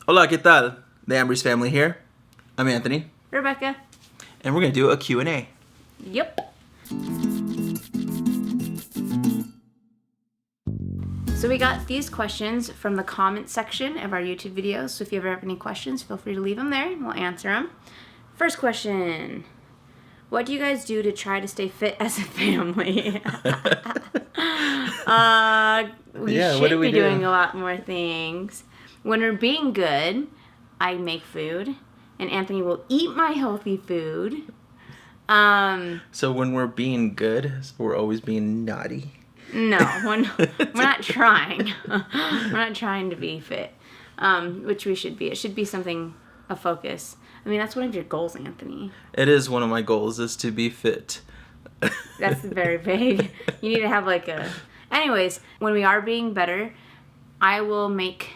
Hola, ¿qué tal? The Ambriz family here. I'm Anthony. Rebecca. And we're going to do a Q&A. Yep. So we got these questions from the comment section of our YouTube videos. So if you ever have any questions, feel free to leave them there and we'll answer them. First question. What do you guys do to try to stay fit as a family? We should be doing a lot more things. When we're being good, I make food, and Anthony will eat my healthy food. So when we're being good, we're always being naughty. No, we're not trying. We're not trying to be fit, which we should be. It should be something, a focus. I mean, that's one of your goals, Anthony. It is one of my goals, is to be fit. That's very vague. You need to have Anyways, when we are being better, I will make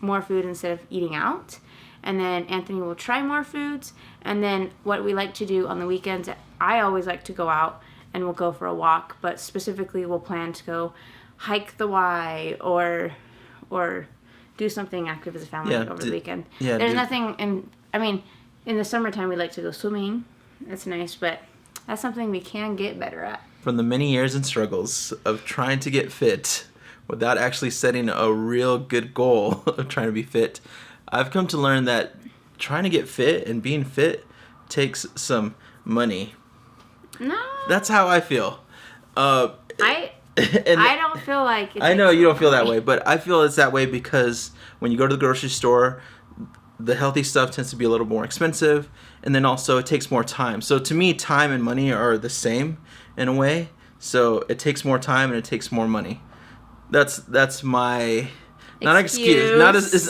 more food instead of eating out. And then Anthony will try more foods. And then what we like to do on the weekends, I always like to go out and we'll go for a walk. But specifically, we'll plan to go hike the Y or do something active as a family over the weekend. Yeah, There's nothing in the summertime, we like to go swimming. That's nice, but that's something we can get better at. From the many years and struggles of trying to get fit without actually setting a real good goal of trying to be fit, I've come to learn that trying to get fit and being fit takes some money. No. That's how I feel. I don't feel like I know you don't feel that way, but I feel it's that way because when you go to the grocery store, the healthy stuff tends to be a little more expensive, and then also it takes more time. So to me, time and money are the same in a way. So it takes more time and it takes more money. That's my not an excuse.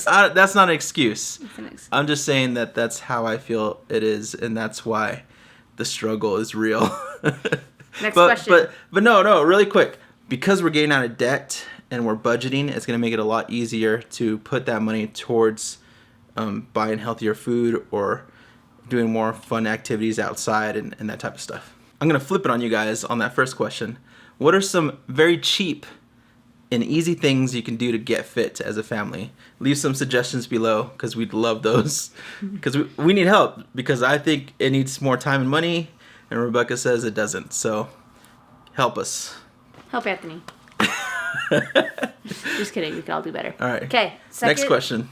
That's not an excuse. It's an excuse. I'm just saying that that's how I feel it is, and that's why the struggle is real. Next question. But no, really quick. Because we're getting out of debt and we're budgeting, it's going to make it a lot easier to put that money towards buying healthier food or doing more fun activities outside and that type of stuff. I'm going to flip it on you guys on that first question. What are some very cheap and easy things you can do to get fit as a family? Leave some suggestions below because we'd love those. Because we need help, because I think it needs more time and money, and Rebecca says it doesn't. So help us. Help Anthony. Just kidding. We can all do better. All right. Okay. Next question.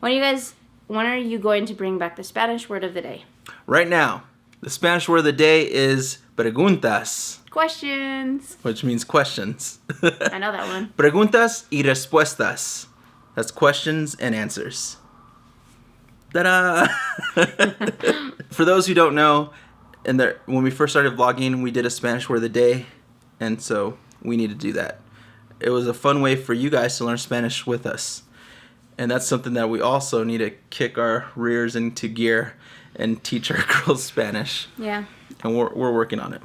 When are you going to bring back the Spanish word of the day? Right now, the Spanish word of the day is preguntas. Questions. Which means questions. I know that one. Preguntas y respuestas. That's questions and answers. Ta-da! For those who don't know, when we first started vlogging, we did a Spanish word of the day, and so we need to do that. It was a fun way for you guys to learn Spanish with us, and that's something that we also need to kick our rears into gear and teach our girls Spanish. Yeah. And we're working on it.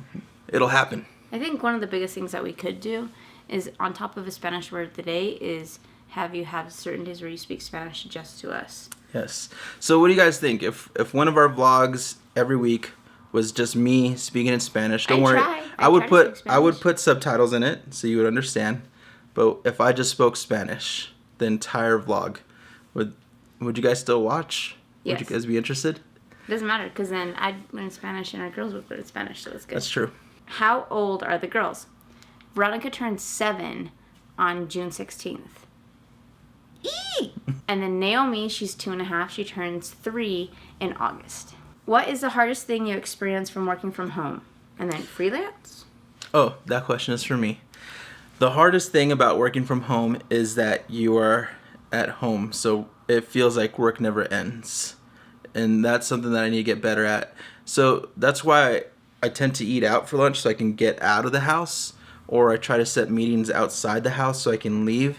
It'll happen. I think one of the biggest things that we could do is, on top of a Spanish word of the day, is have you have certain days where you speak Spanish just to us. Yes. So what do you guys think? If one of our vlogs every week was just me speaking in Spanish, don't worry. I would put subtitles in it so you would understand. But if I just spoke Spanish the entire vlog, would you guys still watch? Yes. Would you guys be interested? It doesn't matter, because then I'd learn Spanish and our girls would learn Spanish, so it's good. That's true. How old are the girls? Veronica turned 7 on June 16th. Eee! And then Naomi, she's 2.5. She turns 3 in August. What is the hardest thing you experienced from working from home? And then freelance? Oh, that question is for me. The hardest thing about working from home is that you are at home, so it feels like work never ends. And that's something that I need to get better at. So that's why I tend to eat out for lunch so I can get out of the house, or I try to set meetings outside the house so I can leave.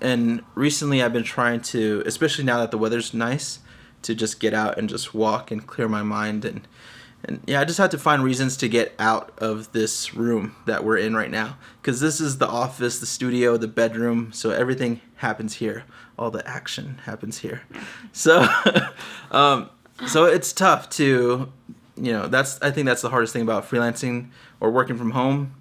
And recently I've been trying to, especially now that the weather's nice, to just get out and just walk and clear my mind. And yeah, I just have to find reasons to get out of this room that we're in right now. Because this is the office, the studio, the bedroom, so everything happens here. All the action happens here. So, so it's tough to, I think that's the hardest thing about freelancing or working from home.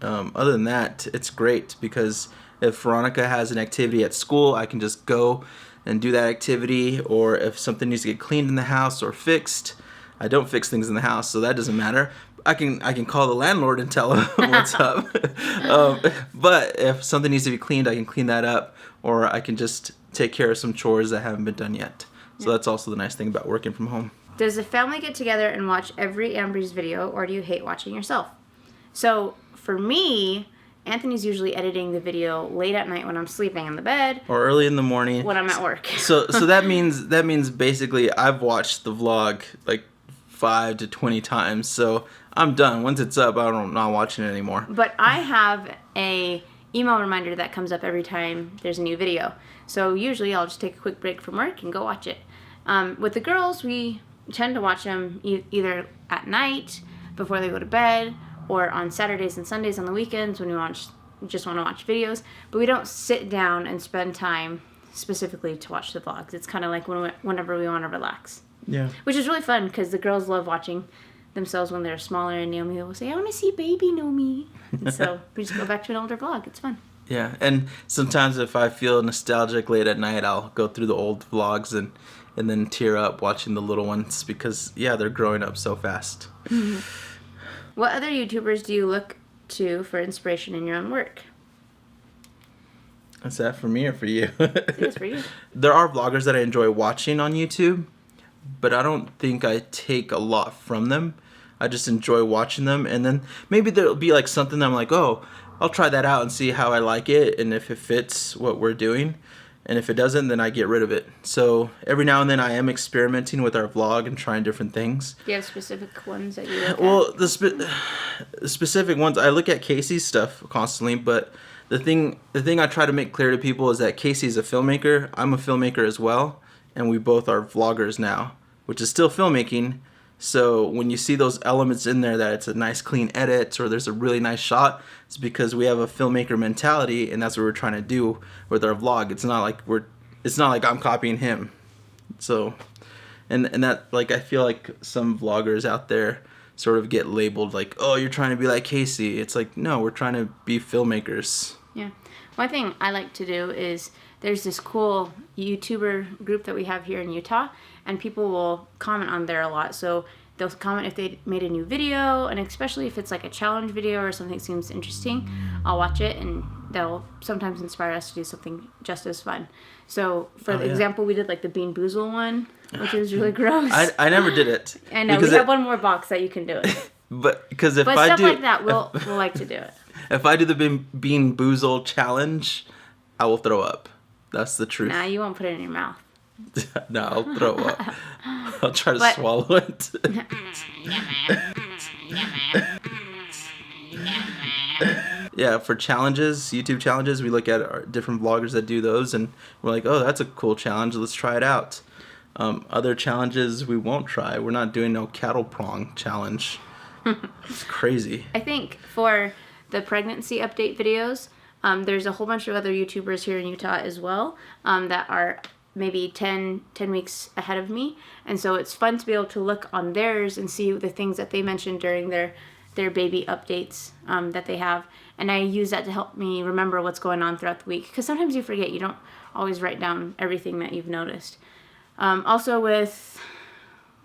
Other than that, it's great because If Veronica has an activity at school, I can just go and do that activity. Or if something needs to get cleaned in the house or fixed, I don't fix things in the house, so that doesn't matter. I can call the landlord and tell him what's up. But if something needs to be cleaned, I can clean that up, or I can just take care of some chores that haven't been done yet. So that's also the nice thing about working from home. Does the family get together and watch every Ambriz video, or do you hate watching yourself? So for me, Anthony's usually editing the video late at night when I'm sleeping in the bed, or early in the morning when I'm at work. So that means basically I've watched the vlog like 5 to 20 times. So I'm done. Once it's up, I'm not watching it anymore. But I have a email reminder that comes up every time there's a new video. So usually I'll just take a quick break from work and go watch it. With the girls, we tend to watch them either at night before they go to bed, or on Saturdays and Sundays on the weekends when we just want to watch videos. But we don't sit down and spend time specifically to watch the vlogs. It's kind of like whenever we want to relax. Yeah. Which is really fun because the girls love watching themselves when they're smaller, and Naomi will say, I want to see baby Naomi. And so we just go back to an older vlog. It's fun. Yeah, and sometimes if I feel nostalgic late at night, I'll go through the old vlogs and then tear up watching the little ones because, yeah, they're growing up so fast. Mm-hmm. What other YouTubers do you look to for inspiration in your own work? Is that for me or for you? It's for you. There are vloggers that I enjoy watching on YouTube, but I don't think I take a lot from them. I just enjoy watching them, and then maybe there'll be like something that I'm like, oh, I'll try that out and see how I like it and if it fits what we're doing. And if it doesn't, then I get rid of it. So every now and then I am experimenting with our vlog and trying different things. Do you have specific ones that you look at? Well, the specific ones, I look at Casey's stuff constantly, but the thing I try to make clear to people is that Casey's a filmmaker. I'm a filmmaker as well, and we both are vloggers now, which is still filmmaking. So when you see those elements in there, that it's a nice clean edit or there's a really nice shot, it's because we have a filmmaker mentality, and that's what we're trying to do with our vlog. It's not like I'm copying him. So, and that, like, I feel like some vloggers out there sort of get labeled like, oh, you're trying to be like Casey. It's like, no, we're trying to be filmmakers. Yeah. One thing I like to do is there's this cool YouTuber group that we have here in Utah, and people will comment on there a lot. So they'll comment if they made a new video, and especially if it's like a challenge video or something that seems interesting, I'll watch it, and they'll sometimes inspire us to do something just as fun. So for example, we did like the Bean Boozle one, which is really gross. I never did it. I know, we have one more box that you can do it. But because stuff like that, we'll like to do it. If I do the Bean Boozle challenge, I will throw up. That's the truth. Nah, you won't put it in your mouth. No, I'll throw up. I'll try to swallow it. Yeah, for challenges, YouTube challenges, we look at our different vloggers that do those, and we're like, oh, that's a cool challenge. Let's try it out. Other challenges we won't try. We're not doing no cattle prong challenge. It's crazy. I think for the pregnancy update videos, there's a whole bunch of other YouTubers here in Utah as well that are maybe 10 weeks ahead of me. And so it's fun to be able to look on theirs and see the things that they mentioned during their baby updates that they have. And I use that to help me remember what's going on throughout the week. Because sometimes you forget. You don't always write down everything that you've noticed. Also with...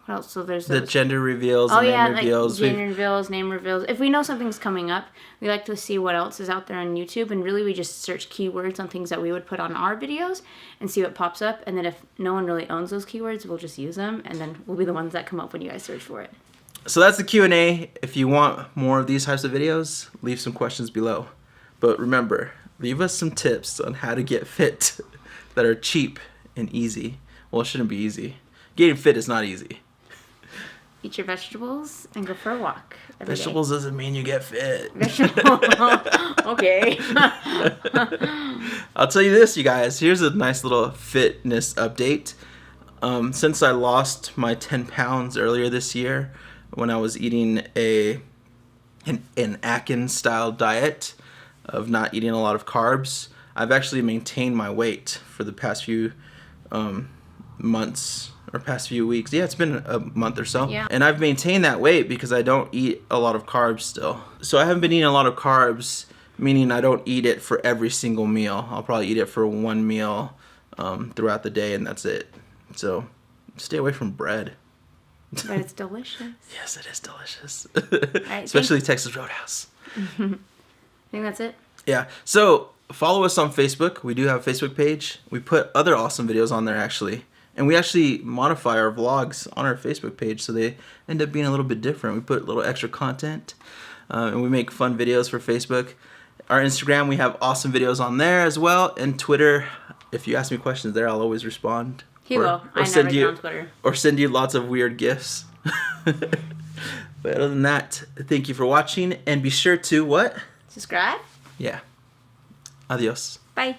What else? So there's the gender reveals, name reveals. Gender reveals, name reveals. If we know something's coming up, we like to see what else is out there on YouTube, and really we just search keywords on things that we would put on our videos and see what pops up. And then if no one really owns those keywords, we'll just use them, and then we'll be the ones that come up when you guys search for it. So that's the Q&A. If you want more of these types of videos, leave some questions below. But remember, leave us some tips on how to get fit that are cheap and easy. Well, it shouldn't be easy. Getting fit is not easy. Eat your vegetables and go for a walk. Vegetables doesn't mean you get fit. Okay. I'll tell you this, you guys. Here's a nice little fitness update. Since I lost my 10 pounds earlier this year when I was eating an Atkins-style diet of not eating a lot of carbs, I've actually maintained my weight for the past few months. Or past few weeks. Yeah, it's been a month or so. Yeah. And I've maintained that weight because I don't eat a lot of carbs still. So I haven't been eating a lot of carbs Meaning I don't eat it for every single meal. I'll probably eat it for one meal throughout the day, and that's it. So stay away from bread. But it's delicious. Yes, it is delicious. Right, Especially Texas Roadhouse. I think that's it. Yeah. So follow us on Facebook. We do have a Facebook page. We put other awesome videos on there, actually. And we actually modify our vlogs on our Facebook page, so they end up being a little bit different. We put a little extra content, and we make fun videos for Facebook. Our Instagram, we have awesome videos on there as well. And Twitter, if you ask me questions there, I'll always respond. He will. I never get on Twitter. Or send you lots of weird gifts. But other than that, thank you for watching. And be sure to what? Subscribe. Yeah. Adios. Bye.